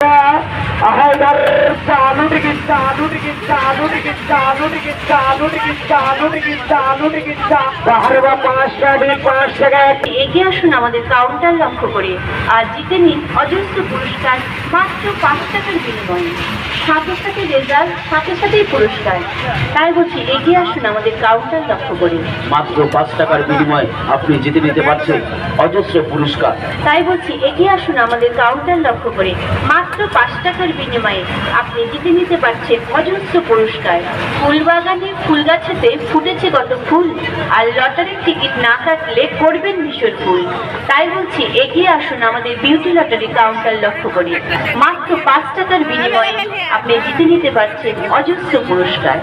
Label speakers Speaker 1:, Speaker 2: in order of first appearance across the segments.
Speaker 1: এগিয়ে আসুন আমাদের কাউন্টার লক্ষ্য করে আর জিতে নিন অজস্র পুরস্কার মাত্র 5 টাকার বিনিময়ে। সাথে সাথে রেজাল্ট, সাথে সাথেই পুরস্কার। তাই বলছি এগিয়ে আসুন আমাদের কাউন্টার লক্ষ্য করে।
Speaker 2: মাত্র 5 টাকার বিনিময়ে আপনি জিতে নিতে পারছেন অজস্র পুরস্কার।
Speaker 1: তাই বলছি এগিয়ে আসুন আমাদের কাউন্টার লক্ষ্য করে। মাত্র 5 টাকার বিনিময়ে আপনি জিতে নিতে পারছেন অজস্র পুরস্কার। ফুলবাগানে ফুল গাছেতে ফুটেছে কত ফুল, আর লটারির টিকিট না কাটলে করবেন ভীষণ ফুল। তাই বলছি এগিয়ে আসুন আমাদের বিউটি লটারি কাউন্টার লক্ষ্য করে। মাত্র 5 টাকার বিনিময়ে আপনি জিতে নিতে পারছেন অজস্র পুরস্কার।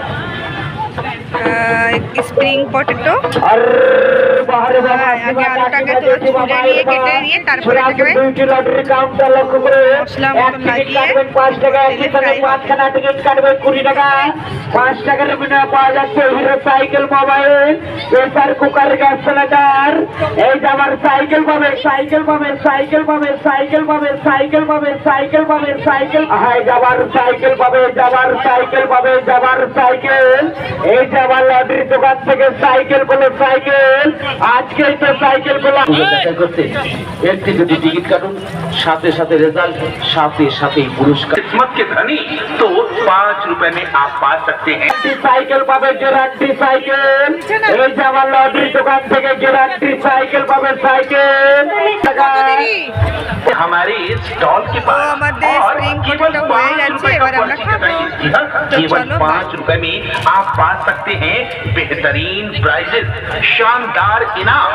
Speaker 3: স্প্রিং পটেটো আগে আলুটাকে তো ছুলে নিয়ে কেটে নিয়ে তারপরে এটাকে মশলা মতো লাগিয়ে
Speaker 2: পাঁচ টাকার বিনিময়ে পাওয়া যাচ্ছে hero cycle mobile, pressure cooker, gas cylinder. এই যে আমার সাইকেল পাবে, সাইকেল পাবে, সাইকেল পাবে, সাইকেল পাবে, সাইকেল পাবে, সাইকেল পাবে, সাইকেল হাই যাবার সাইকেল পাবে, যাবার সাইকেল পাবে, যাবার সাইকেল। এই যে আমার লটারির দোকান থেকে সাইকেল বলে সাইকেল, আজকে তো সাইকেল বলে দেখা করতে একটি যদি টিকিট কাটুন, সাথে সাথে রেজাল্ট, সাথে সাথেই পুরস্কার।
Speaker 4: किस्मत के धनी तो 5 रुपए में आप पा सकते हैं।
Speaker 2: সাইকেল পাবে, গ্যারান্টি সাইকেল। এই যে আমার লটারির দোকান থেকে গ্যারান্টি সাইকেল পাবে, সাইকেল।
Speaker 4: हमारे स्टॉल के पास
Speaker 3: আমাদের
Speaker 4: और
Speaker 3: स्प्रिंग
Speaker 4: केवल
Speaker 3: पोटैटो হয়ে
Speaker 4: 5
Speaker 3: যাচ্ছে,
Speaker 4: रुपए
Speaker 3: এবার
Speaker 4: का
Speaker 3: আমরা
Speaker 4: पर्ची
Speaker 3: খাবো।
Speaker 4: कटाइए। जी हाँ,
Speaker 3: তো
Speaker 4: केवल
Speaker 3: চলো,
Speaker 4: 5 रुपए में आप पा सकते हैं बेहतरीन प्राइजेस, शानदार इनाम।